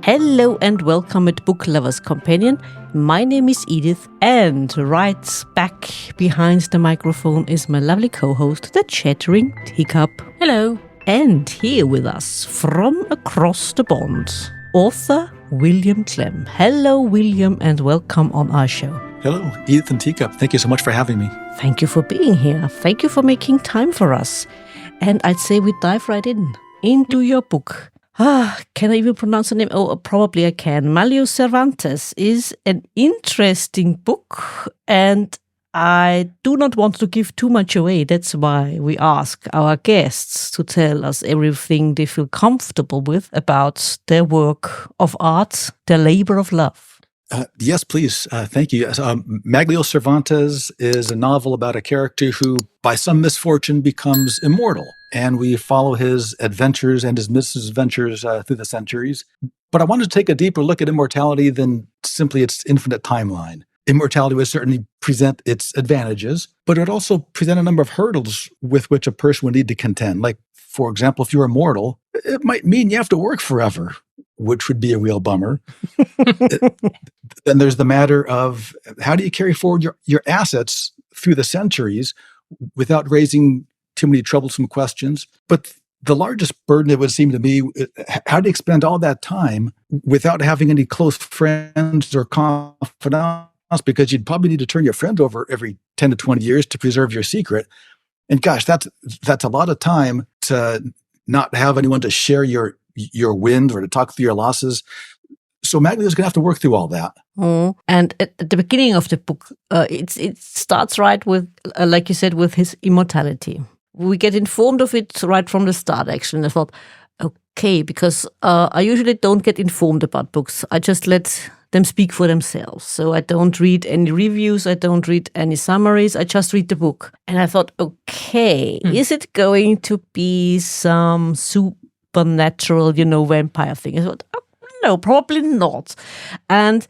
Hello and welcome at Book Lovers Companion. My name is Edith, and right back behind the microphone is my lovely co-host, the chattering teacup. Hello. And here with us from across the pond, author William Klem. Hello, William, and welcome on our show. Hello, Edith and Teacup. Thank you so much for having me. Thank you for being here. Thank you for making time for us. And I'd say we dive right into your book. Can I even pronounce the name? Oh, probably I can. Magglio Cervantes is an interesting book, and I do not want to give too much away. That's why we ask our guests to tell us everything they feel comfortable with about their work of art, their labor of love. Yes, please. Thank you. Magglio Cervantes is a novel about a character who, by some misfortune, becomes immortal. And we follow his adventures and his misadventures through the centuries. But I wanted to take a deeper look at immortality than simply its infinite timeline. Immortality would certainly present its advantages, but it would also present a number of hurdles with which a person would need to contend. Like, for example, if you're immortal, it might mean you have to work forever, which would be a real bummer. Then there's the matter of how do you carry forward your assets through the centuries without raising too many troublesome questions. But the largest burden, it would seem to me, how do you expend all that time without having any close friends or confidants? Because you'd probably need to turn your friend over every 10 to 20 years to preserve your secret. And gosh, that's a lot of time to not have anyone to share your wins or to talk through your losses. So Magglio's going to have to work through all that. And at the beginning of the book, it starts right with, like you said, with his immortality. We get informed of it right from the start, actually. And I thought, okay, because I usually don't get informed about books. I just let them speak for themselves. So I don't read any reviews. I don't read any summaries. I just read the book. And I thought, okay, is it going to be some supernatural, vampire thing? I thought, no, probably not. And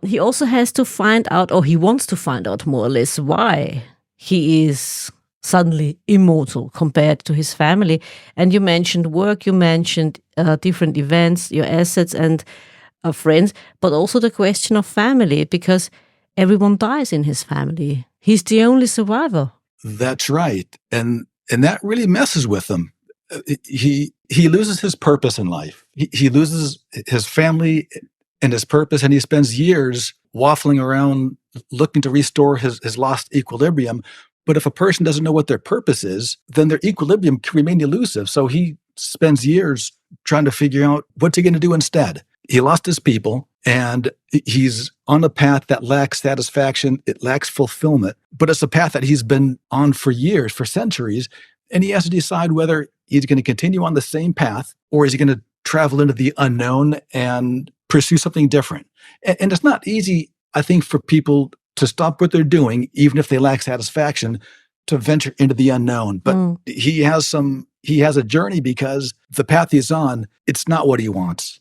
he also has to find out, or he wants to find out more or less, why he is suddenly immortal compared to his family. And you mentioned work, you mentioned different events, your assets and friends, but also the question of family, because everyone dies in his family. He's the only survivor. That's right. And that really messes with him. He loses his purpose in life. He loses his family and his purpose, and he spends years waffling around looking to restore his lost equilibrium. But if a person doesn't know what their purpose is, then their equilibrium can remain elusive. So he spends years trying to figure out what's he going to do instead. He lost his people, and he's on a path that lacks satisfaction. It lacks fulfillment, but it's a path that he's been on for years, for centuries. And he has to decide whether he's going to continue on the same path or is he going to travel into the unknown and pursue something different. And it's not easy, I think, for people to stop what they're doing, even if they lack satisfaction, to venture into the unknown. But he has a journey because the path he's on, it's not what he wants.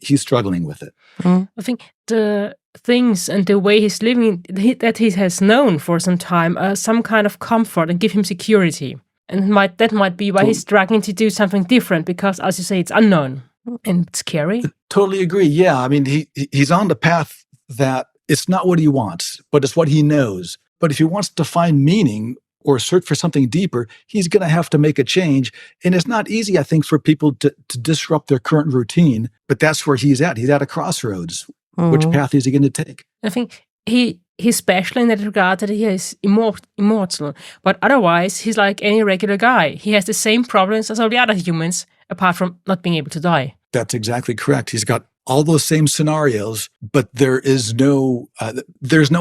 He's struggling with it. I think the things and the way he's living, that he has known for some time, some kind of comfort and give him security. And that might be why he's struggling to do something different, because, as you say, it's unknown and scary. Totally agree. Yeah, I mean, he's on the path that it's not what he wants, but it's what he knows. But if he wants to find meaning or search for something deeper, he's going to have to make a change. And it's not easy, I think, for people to disrupt their current routine. But that's where he's at. He's at a crossroads. Which path is he going to take? I think he's special in that regard that he is immortal. But otherwise, he's like any regular guy. He has the same problems as all the other humans, apart from not being able to die. That's exactly correct. He's got all those same scenarios, but there's no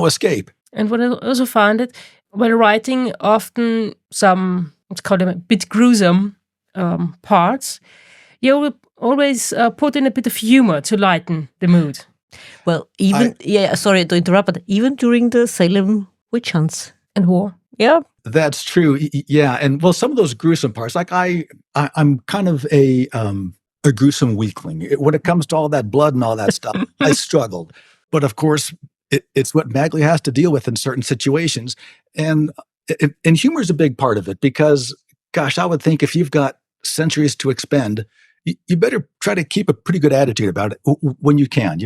escape. And what I also found it, while writing often some, let's call them a bit gruesome parts, you will always put in a bit of humor to lighten the mood. Well, sorry to interrupt, but even during the Salem witch hunts and war. Yeah. That's true. Yeah. And well, some of those gruesome parts, like I'm kind of a gruesome weakling. When it comes to all that blood and all that stuff, I struggled. But of course, it's what Magglio has to deal with in certain situations. And humor is a big part of it because, gosh, I would think if you've got centuries to expend you better try to keep a pretty good attitude about it when you can.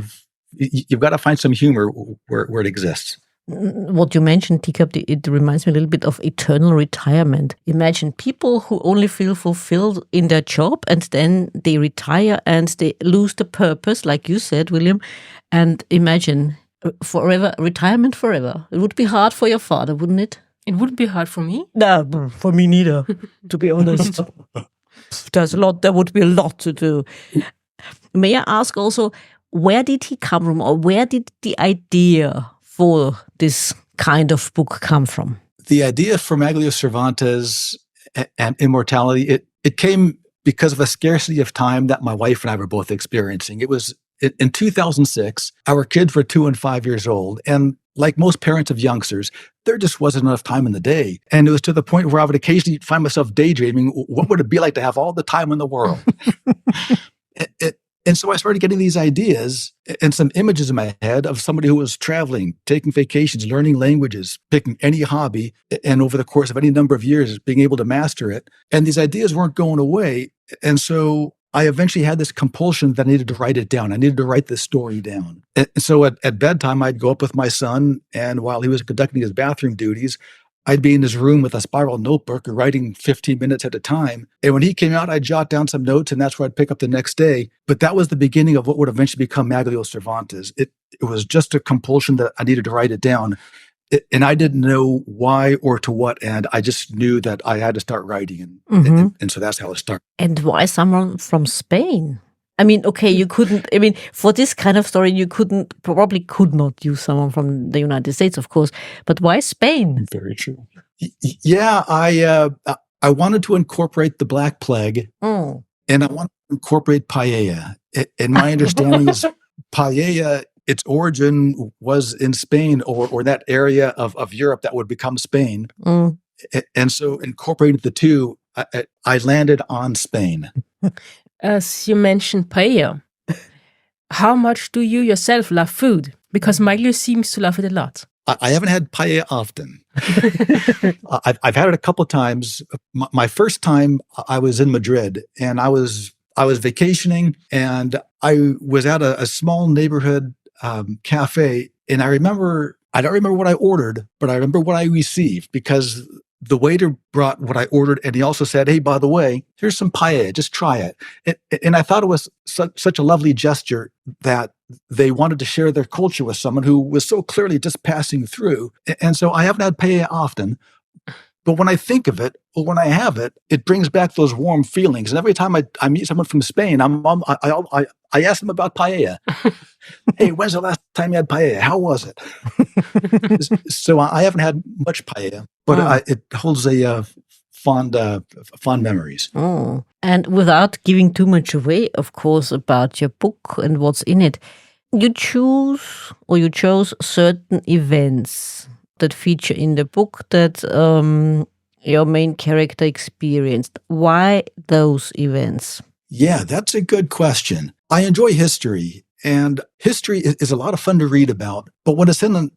You've got to find some humor where it exists. What you mentioned, Teacup, it reminds me a little bit of eternal retirement. Imagine people who only feel fulfilled in their job and then they retire and they lose the purpose, like you said, William. And imagine forever, retirement forever. It would be hard for your father, wouldn't it? It wouldn't be hard for me. No, for me neither, to be honest. There would be a lot to do. May I ask also, where did he come from, or where did the idea for this kind of book come from? The idea for Magglio Cervantes and immortality, it came because of a scarcity of time that my wife and I were both experiencing. It was in 2006, our kids were 2 and 5 years old. And like most parents of youngsters, there just wasn't enough time in the day. And it was to the point where I would occasionally find myself daydreaming, what would it be like to have all the time in the world? And so I started getting these ideas and some images in my head of somebody who was traveling, taking vacations, learning languages, picking any hobby, and over the course of any number of years, being able to master it. And these ideas weren't going away. And so I eventually had this compulsion that I needed to write it down. I needed to write this story down. And so at bedtime, I'd go up with my son, and while he was conducting his bathroom duties, I'd be in his room with a spiral notebook writing 15 minutes at a time. And when he came out, I'd jot down some notes, and that's where I'd pick up the next day. But that was the beginning of what would eventually become Magglio Cervantes. It was just a compulsion that I needed to write it down. And I didn't know why or to what end. I just knew that I had to start writing. And so that's how it started. And why someone from Spain? I mean, okay, you couldn't, I mean, for this kind of story, you probably could not use someone from the United States, of course, but why Spain? Very true. Yeah, I wanted to incorporate the Black Plague, and I wanted to incorporate paella. And my understanding is paella, its origin was in Spain or that area of Europe that would become Spain. And so incorporating the two, I landed on Spain. As you mentioned paella, how much do you yourself love food? Because Magglio seems to love it a lot. I haven't had paella often. I've had it a couple of times. My first time, I was in Madrid, and I was vacationing, and I was at a small neighborhood cafe, and I don't remember what I ordered, but I remember what I received, because the waiter brought what I ordered, and he also said, "Hey, by the way, here's some paella, just try it." And I thought it was such a lovely gesture that they wanted to share their culture with someone who was so clearly just passing through. And so I haven't had paella often, but when I think of it, or when I have it, it brings back those warm feelings. And every time I meet someone from Spain, I ask them about paella. Hey, when's the last time you had paella? How was it? So I haven't had much paella, but it holds a fond memories. Oh. And without giving too much away, of course, about your book and what's in it, you chose certain events that feature in the book that your main character experienced. Why those events? Yeah, that's a good question. I enjoy history, and history is a lot of fun to read about. But when it's in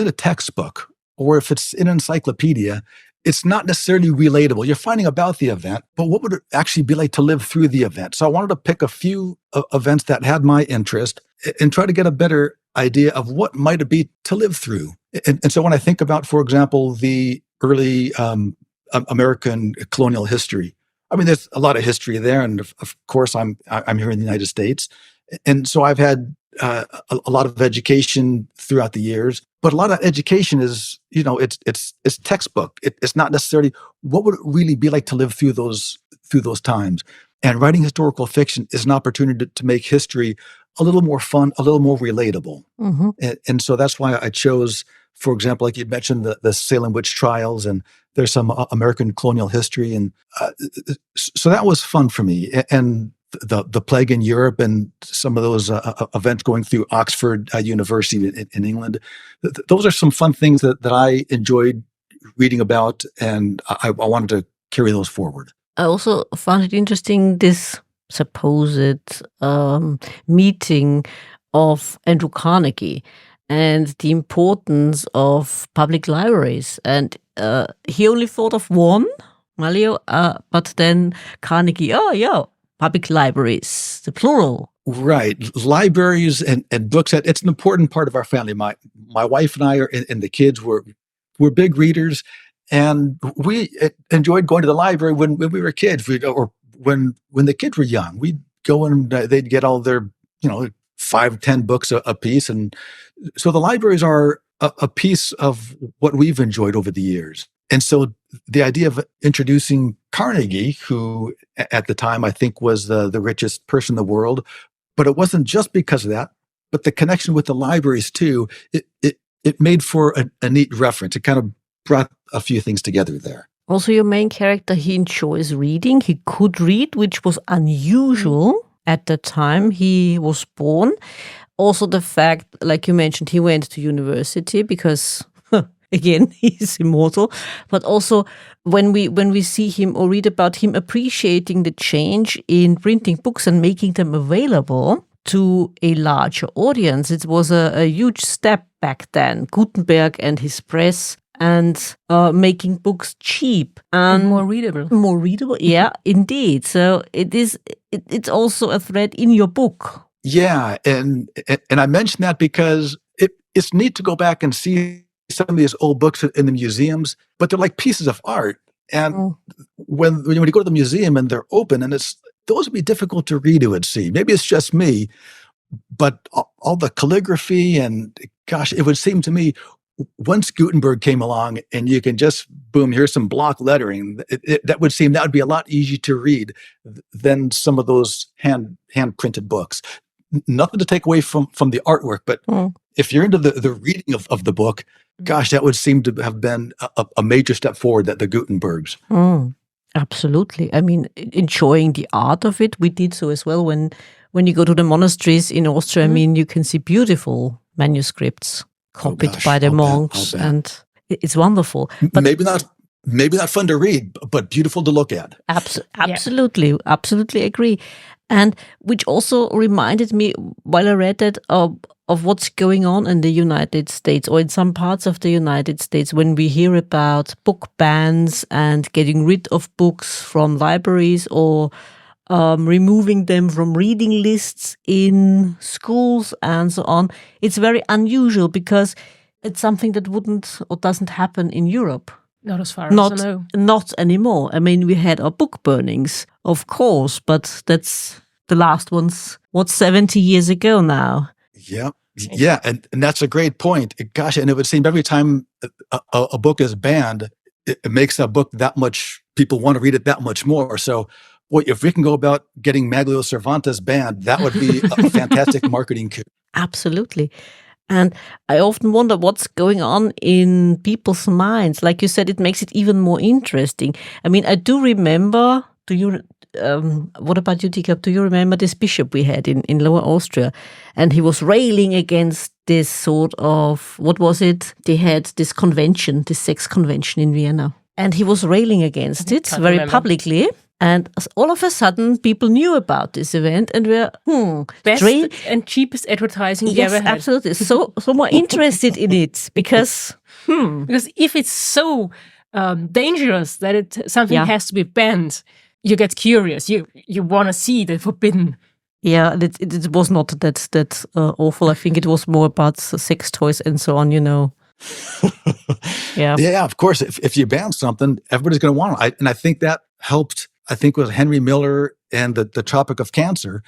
a textbook, or if it's in an encyclopedia, it's not necessarily relatable. You're finding about the event, but what would it actually be like to live through the event? So I wanted to pick a few events that had my interest and try to get a better idea of what might it be to live through. And so when I think about, for example, the early American colonial history, I mean, there's a lot of history there, and of course, I'm here in the United States, and so I've had a lot of education throughout the years. But a lot of education is, it's textbook. It's not necessarily what would it really be like to live through those times. And writing historical fiction is an opportunity to make history a little more fun, a little more relatable. Mm-hmm. And so that's why I chose, for example, like you mentioned, the Salem witch trials, and there's some American colonial history. And so that was fun for me. And the plague in Europe and some of those events going through Oxford University in England, those are some fun things that I enjoyed reading about, and I wanted to carry those forward. I also found it interesting, this supposed meeting of Andrew Carnegie and the importance of public libraries. And he only thought of one, Magglio, but then Carnegie, public libraries, the plural. Right. Libraries and books, it's an important part of our family. My wife and I and the kids were big readers, and we enjoyed going to the library when we were kids, or when the kids were young. We'd go and they'd get all their, 5-10 books a piece. And so the libraries are a piece of what we've enjoyed over the years. And so the idea of introducing Carnegie, who at the time I think was the richest person in the world, but it wasn't just because of that, but the connection with the libraries too, it made for a neat reference. It kind of brought a few things together there. Also, your main character, he enjoys reading. He could read, which was unusual at the time he was born. Also, the fact, like you mentioned, he went to university because, again, he's immortal. But also, when we see him or read about him appreciating the change in printing books and making them available to a larger audience, it was a huge step back then. Gutenberg and his press, and making books cheap and more readable. More readable, yeah, indeed. So it's also a thread in your book. Yeah, and I mentioned that because it's neat to go back and see some of these old books in the museums, but they're like pieces of art. And when you go to the museum and they're open, and those would be difficult to read, it would seem. Maybe it's just me, but all the calligraphy and gosh, it would seem to me, once Gutenberg came along and you can just, boom, here's some block lettering, that would be a lot easier to read than some of those hand-printed books. Nothing to take away from the artwork, but if you're into the reading of the book, gosh, that would seem to have been a major step forward, that the Gutenbergs. Absolutely. I mean, enjoying the art of it, we did so as well. When you go to the monasteries in Austria, I mean, you can see beautiful manuscripts copied by the monks, and it's wonderful. But maybe not fun to read, but beautiful to look at. Absolutely, absolutely agree. And which also reminded me, while I read that, of what's going on in the United States, or in some parts of the United States, when we hear about book bans and getting rid of books from libraries, or removing them from reading lists in schools and so on. It's very unusual because it's something that wouldn't or doesn't happen in Europe. Not as far as I know. Not anymore. I mean, we had our book burnings, of course, but that's the last ones, 70 years ago now? Yeah. Yeah, and that's a great point. Gosh, and it would seem every time a book is banned, it makes that book that much, people want to read it that much more. So, boy, if we can go about getting Magglio Cervantes banned, that would be a fantastic marketing coup. Absolutely. And I often wonder what's going on in people's minds. Like you said, it makes it even more interesting. I mean, I do remember, what about you, Jacob? Do you remember this bishop we had in Lower Austria? And he was railing against this sort of, what was it? They had this convention, this sex convention in Vienna. And he was railing against it very publicly. And all of a sudden, people knew about this event and were best and cheapest advertising you ever had. Yes, absolutely. So more interested in it because if it's so dangerous that something has to be banned, you get curious. You want to see the forbidden. Yeah, it was not that awful. I think it was more about sex toys and so on. Yeah, of course. If you ban something, everybody's going to want it. And I think that helped. I think with Henry Miller and the Tropic of Cancer,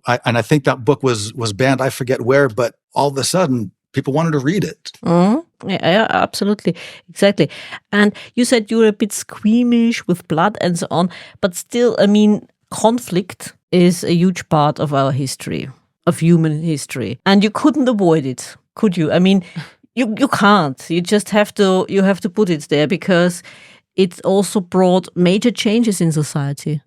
and I think that book was banned. I forget where, but all of a sudden, people wanted to read it. Yeah, absolutely, exactly. And you said you were a bit squeamish with blood and so on, but still, I mean, conflict is a huge part of our history, of human history, and you couldn't avoid it, could you? I mean, you can't. You just have to. You have to put it there because it also brought major changes in society.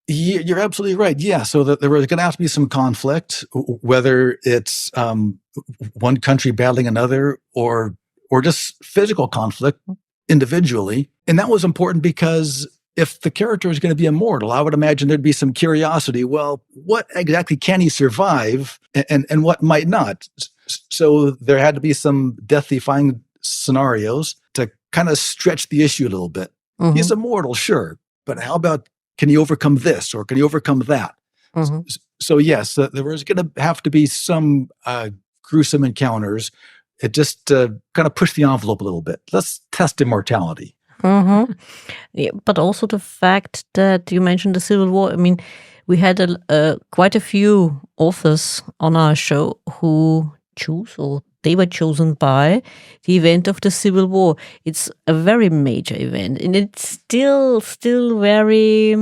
You're absolutely right. Yeah. So there was going to have to be some conflict, whether it's one country battling another or just physical conflict individually. And that was important because if the character is going to be immortal, I would imagine there'd be some curiosity. Well, what exactly can he survive and what might not? So there had to be some death-defying scenarios to kind of stretch the issue a little bit. He's immortal, sure. But how about can he overcome this or can he overcome that? So yes, there was going to have to be some gruesome encounters. It just kind of pushed the envelope a little bit. Let's test immortality. Yeah, but also the fact that you mentioned the Civil War. I mean, we had quite a few authors on our show who choose, or they were chosen by, the event of the Civil War. It's a very major event, and it's still very.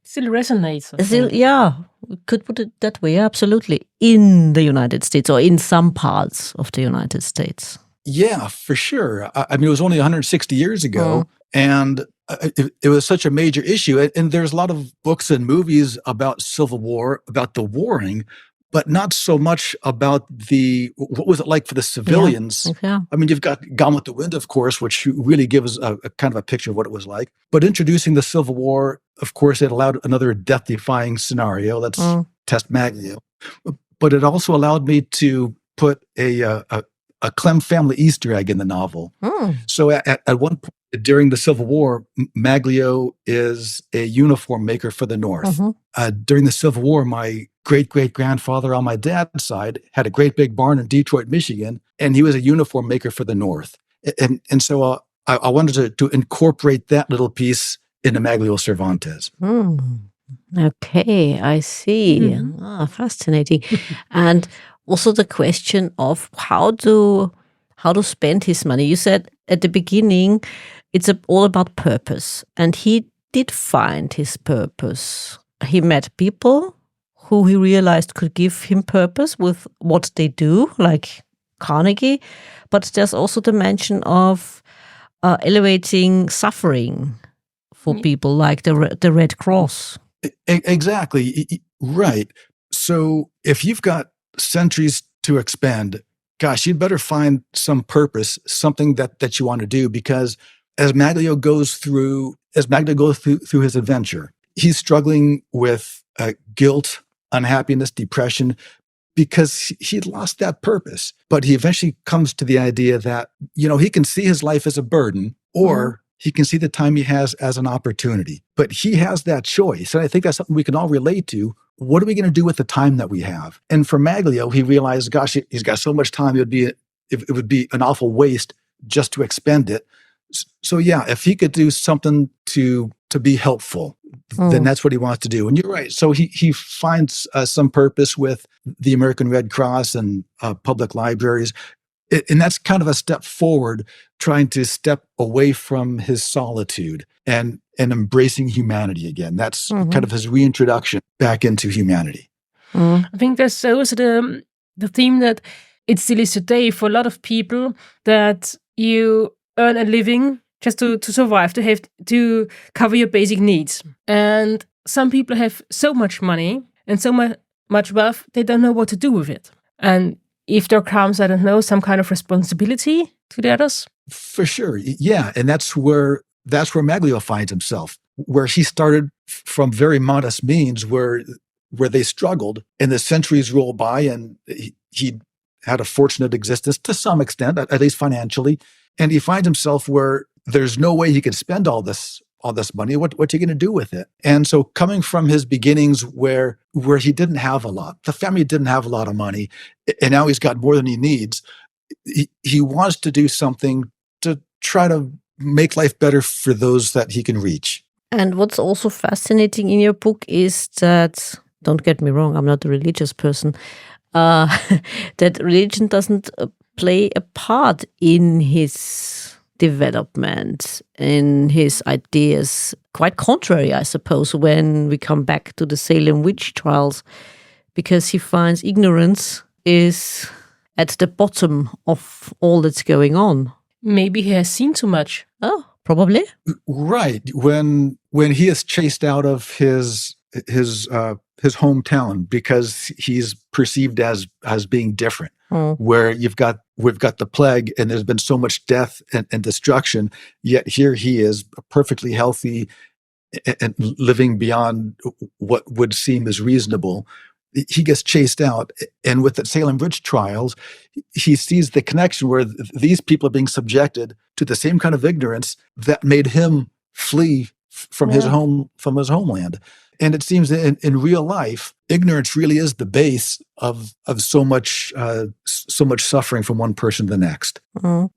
Still resonates. Yeah, we could put it that way. Absolutely, in the United States or in some parts of the United States. Yeah, for sure. I mean, it was only 160 years ago, and it was such a major issue. And there's a lot of books and movies about Civil War, about the warring, but not so much about what was it like for the civilians. Yeah. I mean, you've got Gone with the Wind, of course, which really gives a kind of a picture of what it was like. But introducing the Civil War, of course, it allowed another death-defying scenario. Let's test Magglio. But it also allowed me to put a Klem family Easter egg in the novel. So at one point during the Civil War, Magglio is a uniform maker for the North. During the Civil War, my great-great-grandfather on my dad's side had a great big barn in Detroit, Michigan, and he was a uniform maker for the North. And so I wanted to incorporate that little piece into Magglio Cervantes. Okay, I see. Fascinating. And also the question of how to spend his money. You said at the beginning it's all about purpose, and he did find his purpose. He met people who he realized could give him purpose with what they do, like Carnegie, but there's also the mention of elevating suffering for people, like the Red Cross. Exactly. Right. So if you've got centuries to expend, gosh, you'd better find some purpose, something that you want to do, because as Magglio goes through his adventure, he's struggling with guilt, unhappiness, depression, because he'd lost that purpose. But he eventually comes to the idea that, he can see his life as a burden, or he can see the time he has as an opportunity. But he has that choice. And I think that's something we can all relate to. What are we going to do with the time that we have? And for Magglio, he realized, gosh, he's got so much time, it would be an awful waste just to expend it. So yeah, if he could do something to be helpful, then that's what he wants to do. And you're right. So he finds some purpose with the American Red Cross and public libraries. And that's kind of a step forward, trying to step away from his solitude and embracing humanity again. That's kind of his reintroduction back into humanity. I think that's also the theme that it still is today for a lot of people, that you earn a living just to survive, to cover your basic needs. And some people have so much money and so much wealth, they don't know what to do with it. And if there comes, I don't know, some kind of responsibility to the others. For sure. Yeah. And that's where Magglio finds himself, where he started from very modest means, where they struggled, and the centuries roll by, and he had a fortunate existence to some extent, at least financially. And he finds himself where there's no way he can spend all this money. What's he going to do with it? And so coming from his beginnings where he didn't have a lot, the family didn't have a lot of money, and now he's got more than he needs, he wants to do something to try to make life better for those that he can reach. And what's also fascinating in your book is that, don't get me wrong, I'm not a religious person, that religion doesn't play a part in his development, in his ideas. Quite contrary, I suppose, when we come back to the Salem witch trials, because he finds ignorance is at the bottom of all that's going on. Maybe he has seen too much. Oh, probably. Right. When he is chased out of his hometown because he's perceived as being different, where we've got the plague and there's been so much death and destruction, yet here he is perfectly healthy and living beyond what would seem as reasonable. He gets chased out, and with the Salem witch trials, he sees the connection where these people are being subjected to the same kind of ignorance that made him flee from his homeland. And it seems that in real life, ignorance really is the base of so much suffering from one person to the next.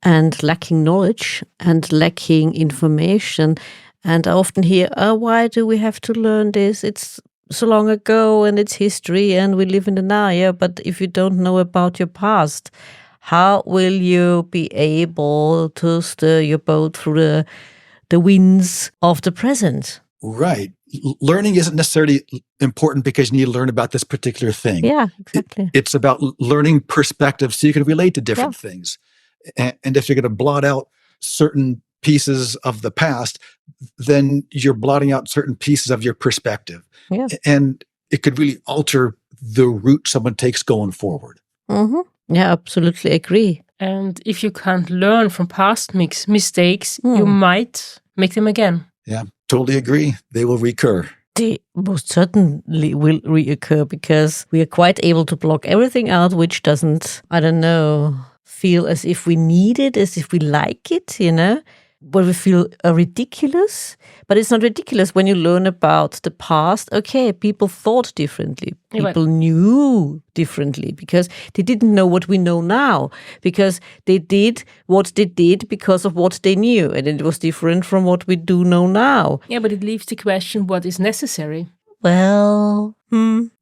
And lacking knowledge and lacking information. And I often hear, why do we have to learn this? It's so long ago and it's history and we live in the now. Yeah, but if you don't know about your past, how will you be able to steer your boat through the winds of the present? Right. Learning isn't necessarily important because you need to learn about this particular thing. Yeah, exactly. It's about learning perspective so you can relate to different things. And if you're going to blot out certain pieces of the past, then you're blotting out certain pieces of your perspective. Yeah. And it could really alter the route someone takes going forward. Mm-hmm. Yeah, absolutely agree. And if you can't learn from past mistakes, you might make them again. Yeah, totally agree. They will recur. They most certainly will reoccur because we are quite able to block everything out which doesn't, feel as if we need it, as if we like it, where we feel ridiculous. But it's not ridiculous when you learn about the past. Okay, people thought differently. People knew differently because they didn't know what we know now. Because they did what they did because of what they knew. And it was different from what we do know now. Yeah, but it leaves the question, what is necessary? Well,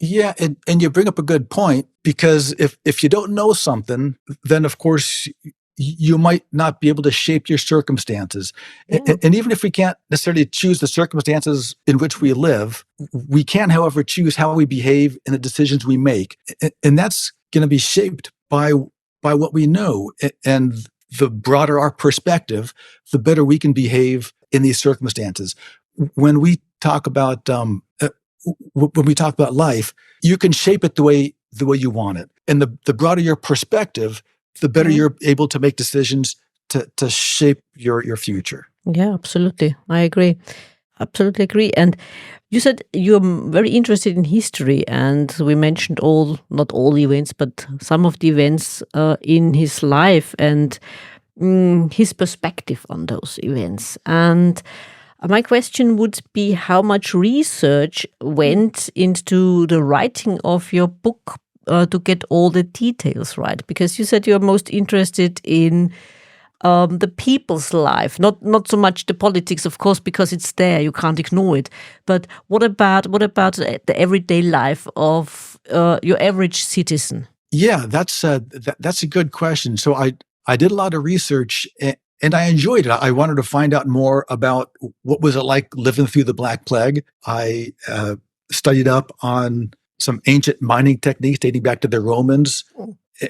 Yeah, and you bring up a good point, because if you don't know something, then of course you might not be able to shape your circumstances. Yeah. And even if we can't necessarily choose the circumstances in which we live, we can, however, choose how we behave and the decisions we make. And that's going to be shaped by what we know. And the broader our perspective, the better we can behave in these circumstances. When we talk about life, you can shape it the way you want it. And the broader your perspective, the better you're able to make decisions to shape your future. Yeah, absolutely. I agree. Absolutely agree. And you said you're very interested in history, and we mentioned not all the events, but some of the events in his life and his perspective on those events. And my question would be, how much research went into the writing of your book to get all the details right? Because you said you're most interested in the people's life, not so much the politics, of course, because it's there, you can't ignore it. But what about the everyday life of your average citizen? Yeah, that's a good question. So I did a lot of research, and I enjoyed it. I wanted to find out more about what was it like living through the Black Plague. I studied up on some ancient mining techniques dating back to the Romans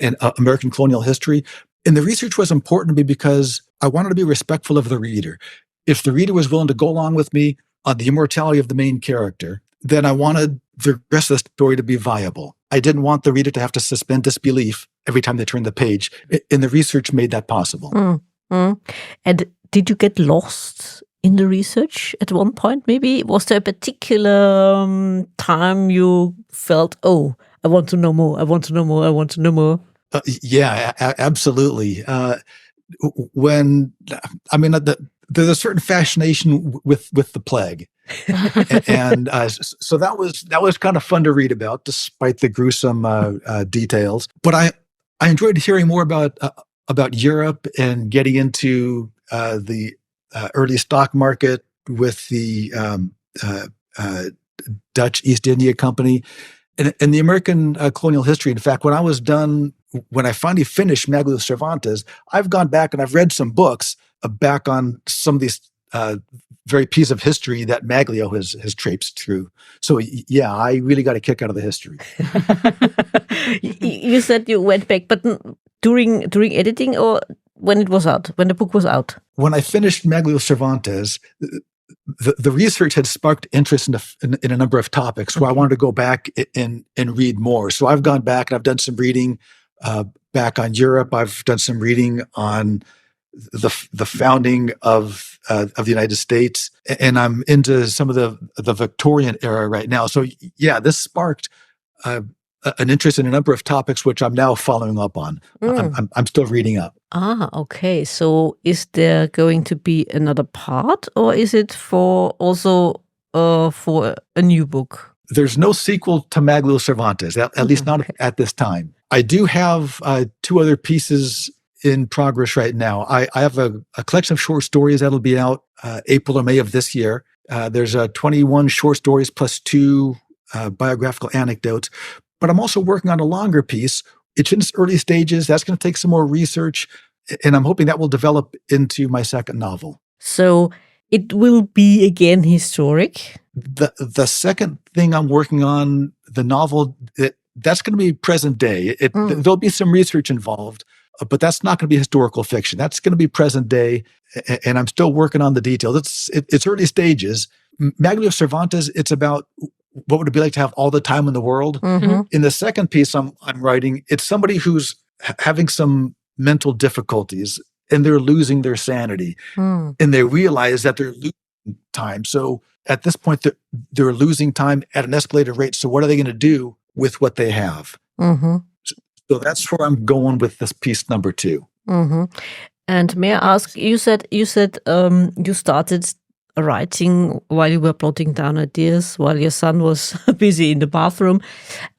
and American colonial history. And the research was important to me because I wanted to be respectful of the reader. If the reader was willing to go along with me on the immortality of the main character, then I wanted the rest of the story to be viable. I didn't want the reader to have to suspend disbelief every time they turned the page. And the research made that possible. And did you get lost in the research at one point, maybe? Was there a particular time you felt, I want to know more, I want to know more, I want to know more? Yeah, absolutely. There's a certain fascination with the plague. And so that was kind of fun to read about, despite the gruesome details. But I enjoyed hearing more about Europe and getting into the early stock market with the Dutch East India Company and the American colonial history. In fact, when I finally finished Magglio Cervantes, I've gone back and I've read some books back on some of these very piece of history that Magglio has traipsed through. So yeah, I really got a kick out of the history. You said you went back, but during editing or when it was out, when the book was out? When I finished Magglio Cervantes, the research had sparked interest in a number of topics where I wanted to go back and read more. So I've gone back and I've done some reading back on Europe. I've done some reading on the founding of the United States, and I'm into some of the Victorian era right now. So yeah, this sparked an interest in a number of topics, which I'm now following up on. I'm still reading up. Okay. So is there going to be another part, or is it for a new book? There's no sequel to Magglio Cervantes, at least not at this time. I do have 2 other pieces in progress right now. I have a collection of short stories that'll be out April or May of this year. There's 21 short stories plus 2 biographical anecdotes. But I'm also working on a longer piece. It's in its early stages. That's going to take some more research, and I'm hoping that will develop into my second novel. So it will be again historic. The second thing I'm working on, the novel, that's going to be present day. There'll be some research involved, but that's not going to be historical fiction. That's going to be present day, and I'm still working on the details. It's early stages. Magglio Cervantes, it's about what would it be like to have all the time in the world. In the second piece I'm writing, it's somebody who's having some mental difficulties and they're losing their sanity, and they realize that they're losing time. So at this point, they're losing time at an escalated rate. So what are they going to do with what they have? So that's where I'm going with this piece number 2. And may I ask, you said you started writing while you were plotting down ideas, while your son was busy in the bathroom.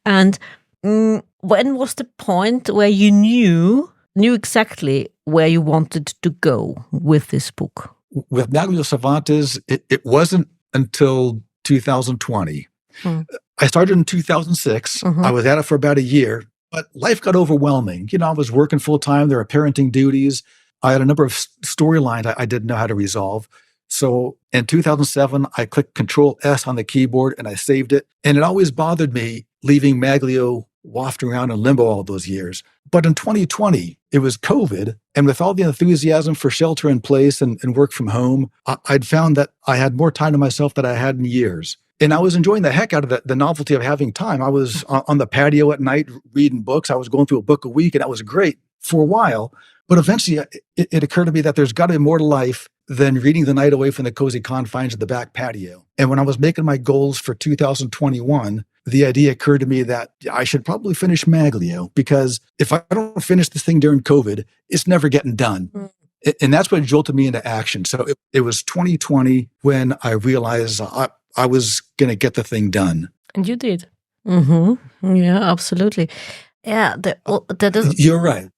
And when was the point where you knew exactly where you wanted to go with this book? With Magglio Cervantes, it wasn't until 2020. I started in 2006. I was at it for about a year, but life got overwhelming. I was working full time. There were parenting duties. I had a number of storylines I didn't know how to resolve. So in 2007, I clicked Control S on the keyboard and I saved it. And it always bothered me leaving Magglio wafting around in limbo all those years. But in 2020, it was COVID. And with all the enthusiasm for shelter in place and work from home, I'd found that I had more time to myself than I had in years. And I was enjoying the heck out of the novelty of having time. I was on the patio at night reading books. I was going through a book a week, and that was great for a while. But eventually, it occurred to me that there's got to be more to life than reading the night away from the cozy confines of the back patio. And when I was making my goals for 2021, the idea occurred to me that I should probably finish Magglio, because if I don't finish this thing during COVID, it's never getting done. And that's what jolted me into action. So it was 2020 when I realized I was going to get the thing done. And you did. Yeah, absolutely. Yeah, that is. You're right.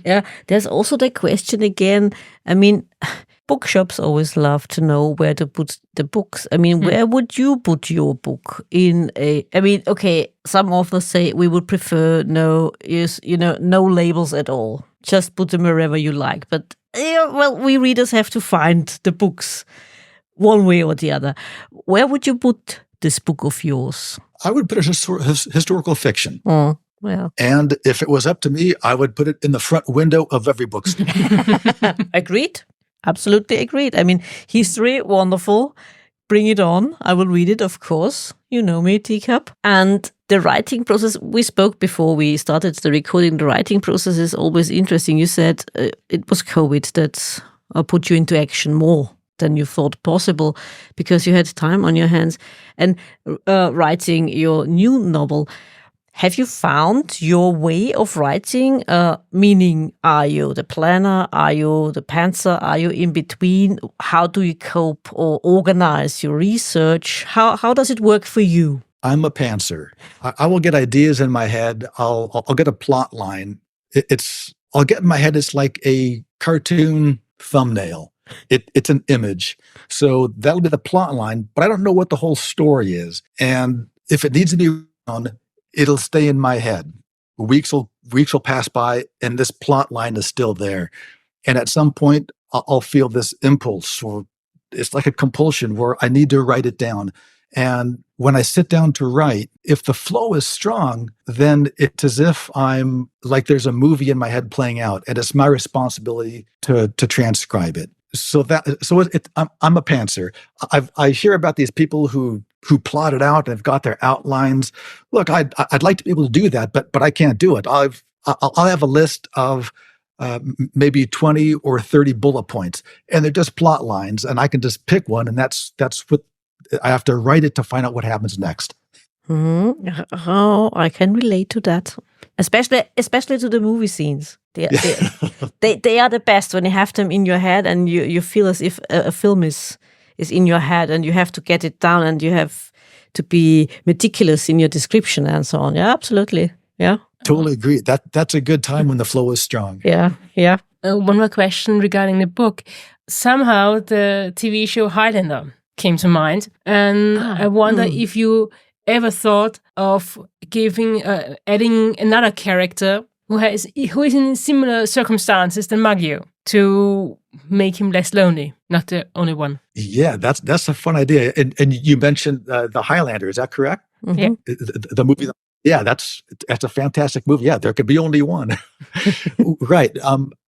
Yeah, there's also the question again. I mean, bookshops always love to know where to put the books. I mean, where would you put your book in a? I mean, okay, some authors say we would prefer no labels at all. Just put them wherever you like. But well, we readers have to find the books one way or the other. Where would you put this book of yours? I would put it as historical fiction. Oh, well. And if it was up to me, I would put it in the front window of every bookstore. Agreed. Absolutely agreed. I mean, history, wonderful. Bring it on. I will read it, of course. You know me, Teacup. And the writing process, we spoke before we started the recording. The writing process is always interesting. You said it was COVID that put you into action more than you thought possible because you had time on your hands. And writing your new novel, have you found your way of writing? Meaning, are you the planner? Are you the pantser? Are you in between? How do you cope or organize your research? How does it work for you? I'm a pantser. I will get ideas in my head. I'll get a plot line. I'll get in my head. It's like a cartoon thumbnail. It's an image. So that'll be the plot line, but I don't know what the whole story is. And if it needs to be around, it'll stay in my head. Weeks will pass by and this plot line is still there. And at some point I'll feel this impulse, or it's like a compulsion where I need to write it down. And when I sit down to write, if the flow is strong, then it's as if I'm like there's a movie in my head playing out, and it's my responsibility to transcribe it. I'm a pantser. I hear about these people who plot it out and have got their outlines. Look, I'd like to be able to do that, but I can't do it. I'll have a list of maybe 20 or 30 bullet points, and they're just plot lines, and I can just pick one, and that's what I have to write it to find out what happens next. Oh, I can relate to that, especially to the movie scenes. They are the best when you have them in your head, and you feel as if a film is in your head, and you have to get it down, and you have to be meticulous in your description and so on. Yeah, absolutely. Yeah, totally agree. That's a good time when the flow is strong. Yeah. One more question regarding the book. Somehow the TV show Highlander came to mind, and I wonder if you ever thought of adding another character who is in similar circumstances than Magglio to make him less lonely, not the only one. Yeah, that's a fun idea. And you mentioned the Highlander. Is that correct? Yeah. The movie. Yeah, that's a fantastic movie. Yeah, there could be only one. Right.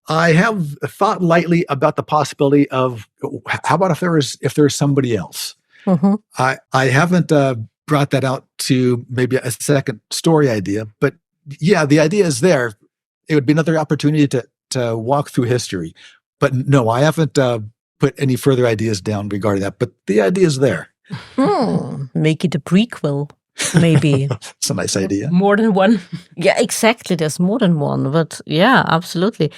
I have thought lightly about the possibility of how about if there was somebody else. I haven't brought that out to maybe a second story idea, but yeah, the idea is there. It would be another opportunity to walk through history. But no, I haven't put any further ideas down regarding that. But the idea is there. Make it a prequel. Maybe. It's a nice idea. More than one. Yeah, exactly. There's more than one. But yeah, absolutely.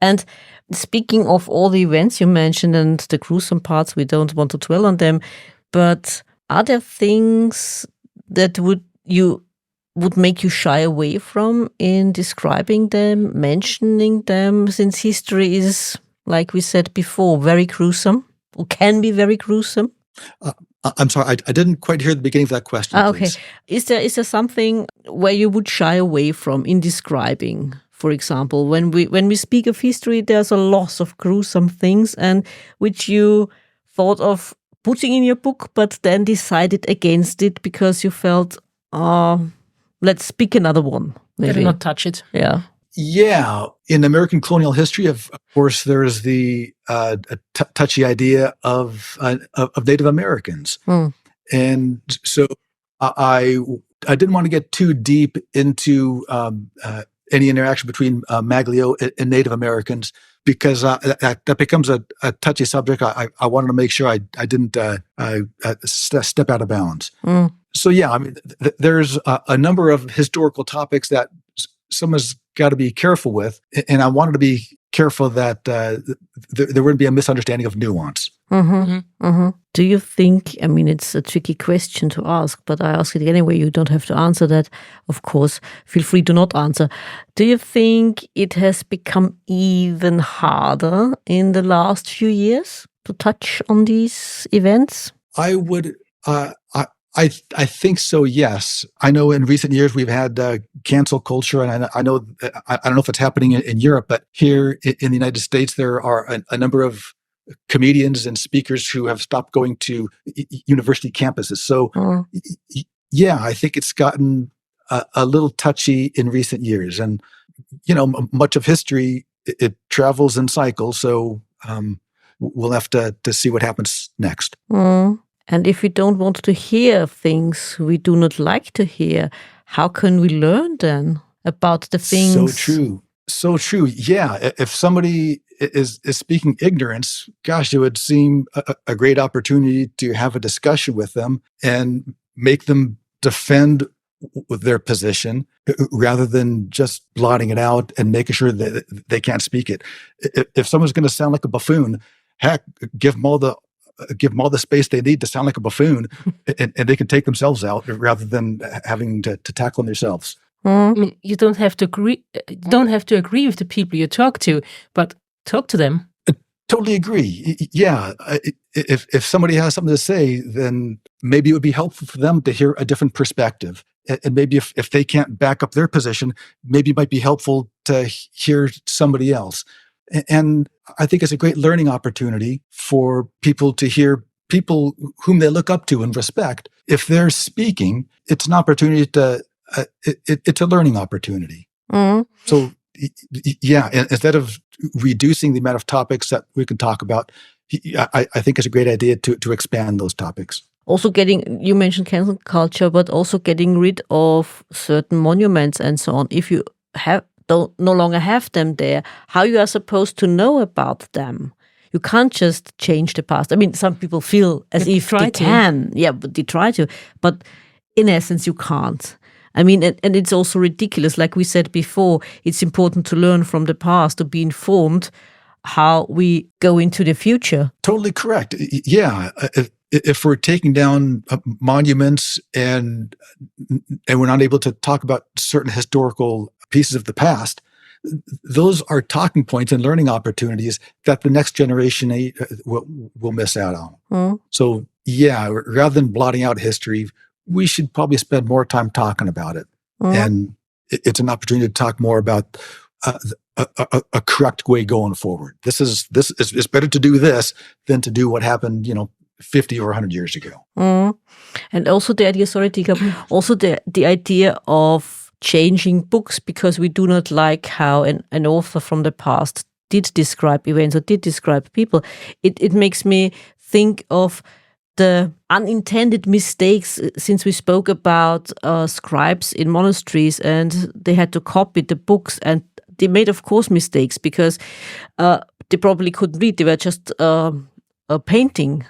And speaking of all the events you mentioned and the gruesome parts, we don't want to dwell on them. But are there things that would make you shy away from in describing them, mentioning them, since history is, like we said before, very gruesome, or can be very gruesome? I'm sorry, I didn't quite hear the beginning of that question. Okay. Is there something where you would shy away from in describing? For example, when we speak of history, there's a lot of gruesome things, and which you thought of putting in your book, but then decided against it because you felt, let's pick another one. Better not touch it. Yeah. Yeah. In American colonial history, of course, there's the touchy idea of Native Americans. And so I didn't want to get too deep into any interaction between Magglio and Native Americans, because that becomes a touchy subject. I wanted to make sure I didn't step out of bounds. So yeah, I mean, there's a number of historical topics that someone's got to be careful with, and I wanted to be careful that there wouldn't be a misunderstanding of nuance. Do you think, I mean, it's a tricky question to ask, but I ask it anyway. You don't have to answer that, of course. Feel free to not answer. Do you think it has become even harder in the last few years to touch on these events? I would. I think so. Yes, I know. In recent years, we've had cancel culture, and I know. I don't know if it's happening in Europe, but here in the United States, there are a number of comedians and speakers who have stopped going to university campuses. So, yeah, I think it's gotten a little touchy in recent years, and much of history it travels in cycles. So, we'll have to see what happens next. And if we don't want to hear things we do not like to hear, how can we learn then about the things? So true. Yeah. If somebody is speaking ignorance, gosh, it would seem a great opportunity to have a discussion with them and make them defend their position rather than just blotting it out and making sure that they can't speak it. If someone's going to sound like a buffoon, heck, give them all the space they need to sound like a buffoon, and they can take themselves out rather than having to tackle them themselves. I mean, you don't have to agree. Don't have to agree with the people you talk to, but talk to them. I totally agree. Yeah, if somebody has something to say, then maybe it would be helpful for them to hear a different perspective. And maybe if they can't back up their position, maybe it might be helpful to hear somebody else. And I think it's a great learning opportunity for people to hear people whom they look up to and respect. If they're speaking, it's an opportunity it's a learning opportunity. So, yeah, instead of reducing the amount of topics that we can talk about, I think it's a great idea to expand those topics. Also you mentioned cancel culture, but also getting rid of certain monuments and so on. If you don't no longer have them there, how you are supposed to know about them? You can't just change the past. I mean, some people feel as if they can. Yeah, but they try to. But in essence, you can't. I mean, and it's also ridiculous. Like we said before, it's important to learn from the past, to be informed how we go into the future. Totally correct. Yeah. If we're taking down monuments and we're not able to talk about certain historical pieces of the past, those are talking points and learning opportunities that the next generation will miss out on. Mm. So yeah, rather than blotting out history, we should probably spend more time talking about it. Mm. And it's an opportunity to talk more about a correct way going forward. It's better to do this than to do what happened, 50 or 100 years ago. Mm. And also the idea, sorry, Tika, also the idea of changing books, because we do not like how an author from the past did describe events or did describe people. It makes me think of the unintended mistakes, since we spoke about scribes in monasteries and they had to copy the books, and they made, of course, mistakes because they probably couldn't read. They were just painting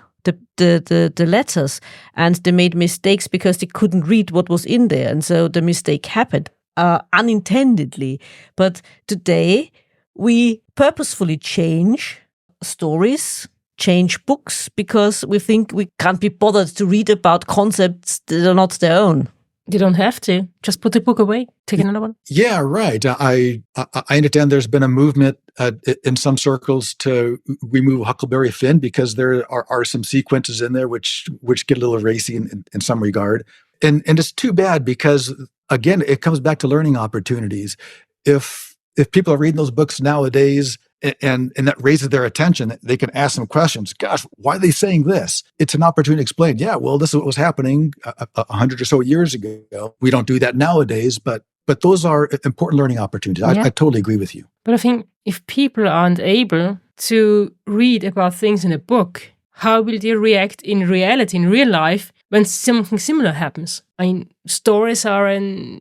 the letters, and they made mistakes because they couldn't read what was in there, and so the mistake happened unintendedly. But today we purposefully change stories, change books, because we think we can't be bothered to read about concepts that are not their own. You don't have to. Just put the book away. Take another one. Yeah, right. I understand there's been a movement in some circles to remove Huckleberry Finn because there are some sequences in there which get a little racy in some regard. And it's too bad because, again, it comes back to learning opportunities. If people are reading those books nowadays and that raises their attention, they can ask some questions. Gosh, why are they saying this? It's an opportunity to explain, yeah, well, this is what was happening 100 or so years ago. We don't do that nowadays, but those are important learning opportunities. I totally agree with you. But I think if people aren't able to read about things in a book, how will they react in reality, in real life, when something similar happens? I mean, stories are a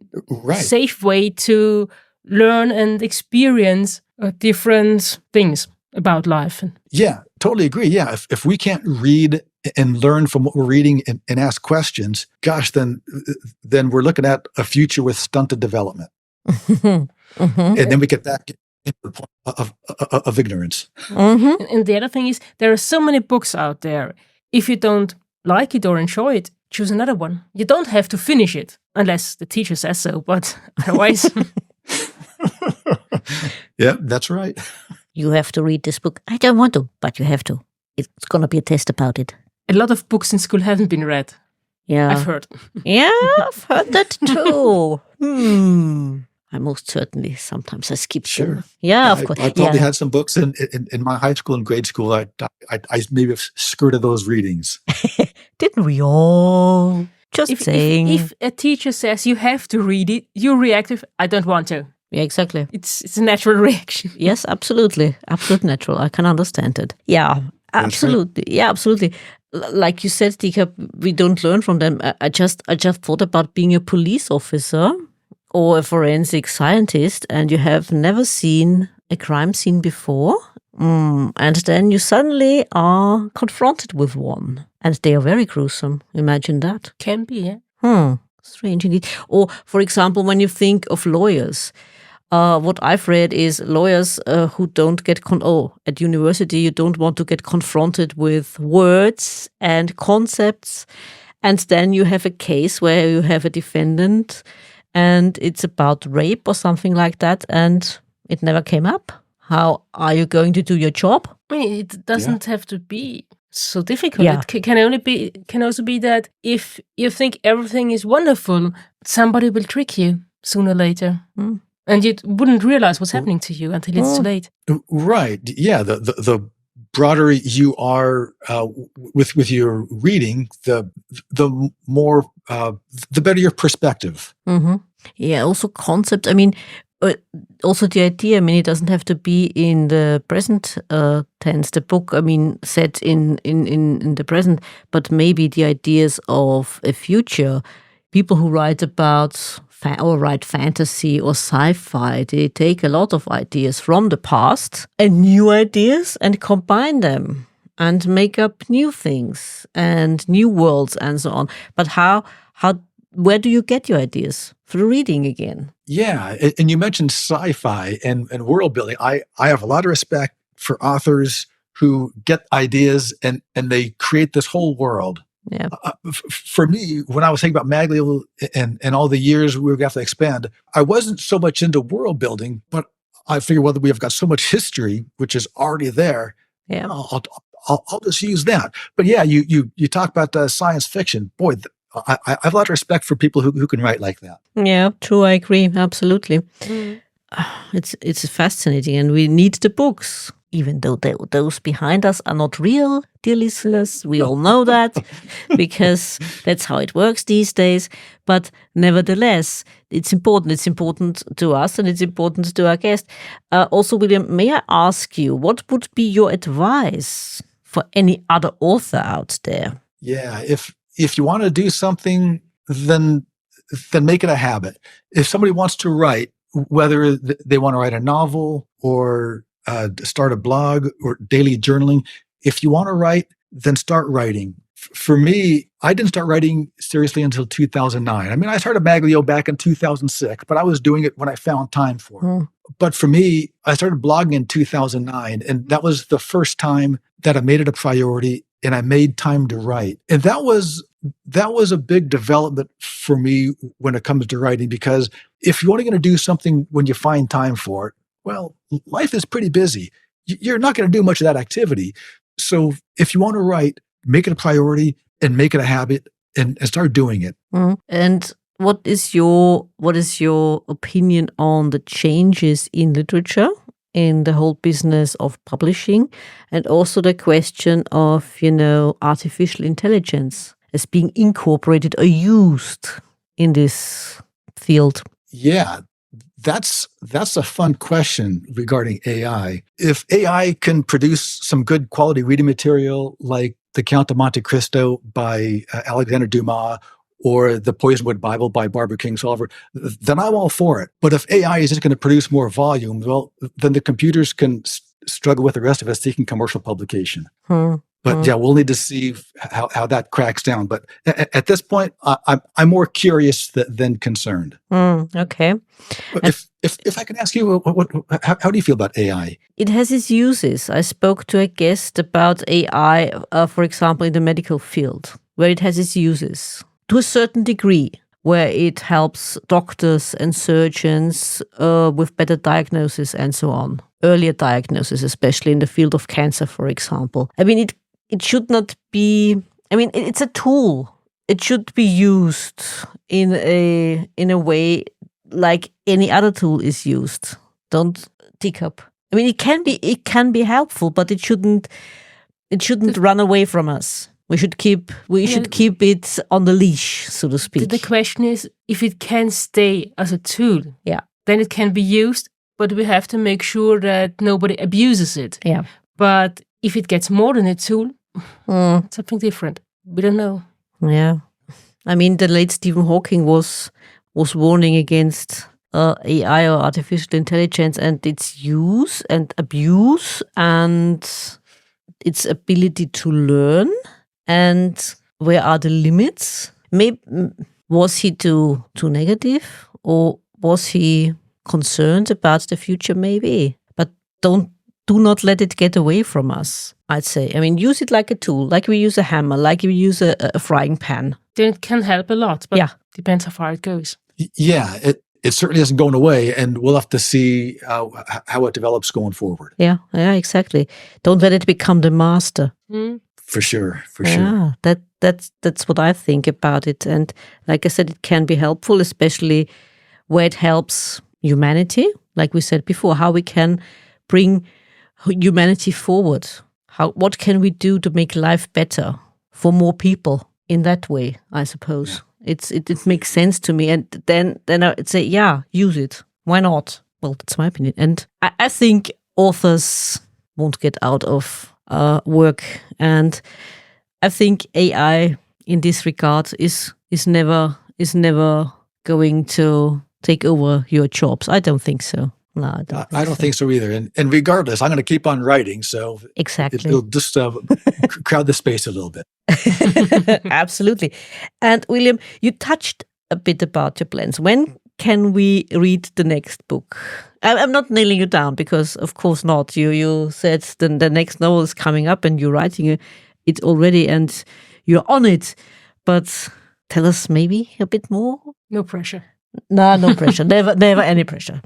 safe way to learn and experience different things about life. Yeah, totally agree. Yeah, if we can't read and learn from what we're reading and ask questions, gosh, then we're looking at a future with stunted development. And then we get back into the point of ignorance. Mm-hmm. And the other thing is, there are so many books out there. If you don't like it or enjoy it, choose another one. You don't have to finish it, unless the teacher says so, but otherwise... Yeah, that's right. You have to read this book. I don't want to, but you have to. It's going to be a test about it. A lot of books in school haven't been read. Yeah. I've heard. Yeah, I've heard that too. I most certainly sometimes I skip them. Yeah, of course. I probably had some books in my high school and grade school. I maybe have skirted those readings. Didn't we all? Just saying. If a teacher says you have to read it, you react with, I don't want to. Yeah, exactly. It's a natural reaction. Yes, absolutely. Absolute natural. I can understand it. Yeah, absolutely. Right. Yeah, absolutely. Like you said, Tika, we don't learn from them. I just thought about being a police officer or a forensic scientist, and you have never seen a crime scene before. And then you suddenly are confronted with one. And they are very gruesome. Imagine that. Can be, yeah. Strange indeed. Or, for example, when you think of lawyers, what I've read is lawyers who don't get at university, you don't want to get confronted with words and concepts. And then you have a case where you have a defendant and it's about rape or something like that, and it never came up. How are you going to do your job? I mean, it doesn't have to be so difficult. Yeah. It can also be that if you think everything is wonderful, somebody will trick you sooner or later. And you wouldn't realize what's happening to you until it's too late. Right. Yeah. The broader you are with your reading, the more the better your perspective. Mm-hmm. Yeah. Also concept. I mean, also the idea. I mean, it doesn't have to be in the present tense. The book, I mean, set in the present, but maybe the ideas of a future. People who write about or write fantasy or sci-fi, they take a lot of ideas from the past and new ideas and combine them and make up new things and new worlds and so on. But how where do you get your ideas? Through reading again. Yeah. And you mentioned sci-fi and world building. I have a lot of respect for authors who get ideas and they create this whole world. Yeah. For me, when I was thinking about Magglio and all the years we were going to have to expand, I wasn't so much into world building, but I figured, well, we have got so much history, which is already there. Yeah. I'll just use that. But yeah, you talk about science fiction. Boy, I have a lot of respect for people who can write like that. Yeah, true. I agree. Absolutely. It's fascinating, and we need the books, even though those behind us are not real, dear listeners. We all know that because that's how it works these days. But nevertheless, it's important. It's important to us, and it's important to our guest. Also, William, may I ask you, what would be your advice for any other author out there? Yeah, if you want to do something, then make it a habit. If somebody wants to write, whether they want to write a novel or start a blog or daily journaling, if you want to write, then start writing. For me, I didn't start writing seriously until 2009. I mean, I started Magglio back in 2006, but I was doing it when I found time for it. But for me, I started blogging in 2009, and that was the first time that I made it a priority and I made time to write. And that was a big development for me when it comes to writing, because if you're only going to do something when you find time for it, well, life is pretty busy. You're not going to do much of that activity. So if you want to write, make it a priority and make it a habit and start doing it. And what is your opinion on the changes in literature, in the whole business of publishing, and also the question of, artificial intelligence as being incorporated or used in this field? Yeah, that's a fun question regarding AI. If AI can produce some good quality reading material like The Count of Monte Cristo by Alexander Dumas or The Poisonwood Bible by Barbara Kingsolver, then I'm all for it. But if AI is just going to produce more volume, well, then the computers can struggle with the rest of us seeking commercial publication. But yeah, we'll need to see how that cracks down. But at this point, I'm more curious than concerned. Okay. But if I can ask you, how do you feel about AI? It has its uses. I spoke to a guest about AI, for example, in the medical field, where it has its uses to a certain degree, where it helps doctors and surgeons with better diagnosis and so on. Earlier diagnosis, especially in the field of cancer, for example. I mean, it should not be. I mean, it's a tool. It should be used in a way like any other tool is used. Don't tick up. I mean, it can be helpful, but it shouldn't run away from us. We should keep it on the leash, so to speak. The question is, if it can stay as a tool, then it can be used, but we have to make sure that nobody abuses it. Yeah. But if it gets more than a tool, it's something different. We don't know. Yeah. I mean, the late Stephen Hawking was warning against AI or artificial intelligence and its use and abuse and its ability to learn. And where are the limits? Maybe was he too negative, or was he concerned about the future? Maybe, but do not let it get away from us. I'd say. I mean, use it like a tool, like we use a hammer, like we use a frying pan. Then it can help a lot, but depends how far it goes. Yeah, it certainly isn't going away, and we'll have to see how it develops going forward. Yeah, exactly. Don't let it become the master. For sure. Yeah, that's what I think about it. And like I said, it can be helpful, especially where it helps humanity. Like we said before, how we can bring humanity forward. What can we do to make life better for more people in that way, I suppose. Yeah. It makes sense to me. And then I'd say, use it. Why not? Well, that's my opinion. And I think authors won't get out of work, and I think AI in this regard is never going to take over your jobs. I don't think so. No, I don't think so either. And regardless, I'm going to keep on writing. So exactly, it'll just crowd the space a little bit. Absolutely. And William, you touched a bit about your plans. When can we read the next book? I'm not nailing you down because, of course, not. You said the next novel is coming up and you're writing it already and you're on it. But tell us maybe a bit more. No pressure. No pressure. Never any pressure.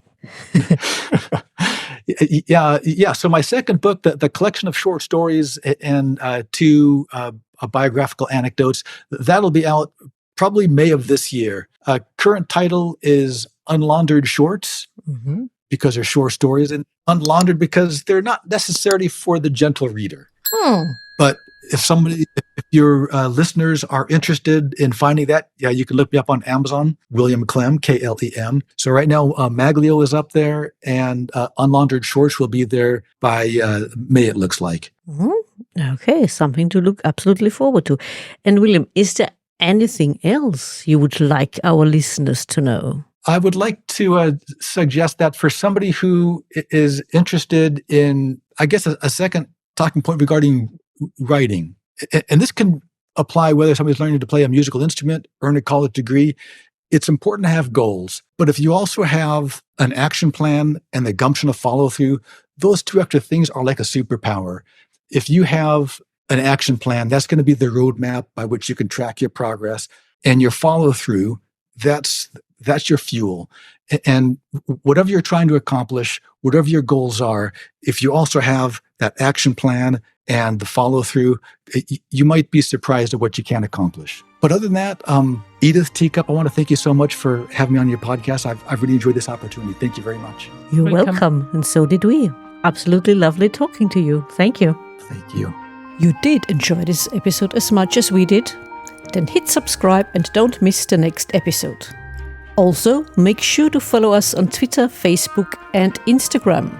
Yeah. So my second book, the collection of short stories and two biographical anecdotes, that'll be out probably May of this year. Current title is Unlaundered Shorts, because they're short stories, and unlaundered because they're not necessarily for the gentle reader. But if your listeners are interested in finding that, you can look me up on Amazon, William Klem, Klem. So right now, Magglio is up there, and Unlaundered Shorts will be there by May, it looks like. Okay, something to look absolutely forward to. And William, is there anything else you would like our listeners to know? I would like to suggest that for somebody who is interested in, I guess, a second talking point regarding writing, and this can apply whether somebody's learning to play a musical instrument, earn a college degree, it's important to have goals. But if you also have an action plan and the gumption of follow through, those two extra things are like a superpower. If you have an action plan, that's going to be the roadmap by which you can track your progress, and your follow through, that's your fuel. And whatever you're trying to accomplish, whatever your goals are, if you also have that action plan and the follow through, you might be surprised at what you can accomplish. But other than that, Edith Teacup, I want to thank you so much for having me on your podcast. I've really enjoyed this opportunity. Thank you very much. You're welcome. And so did we. Absolutely lovely talking to you. Thank you. Thank you. You did enjoy this episode as much as we did? Then hit subscribe and don't miss the next episode. Also, make sure to follow us on Twitter, Facebook, and Instagram.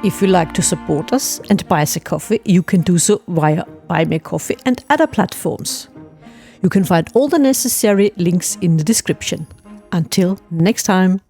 If you like to support us and buy us a coffee, you can do so via Buy Me a Coffee and other platforms. You can find all the necessary links in the description. Until next time.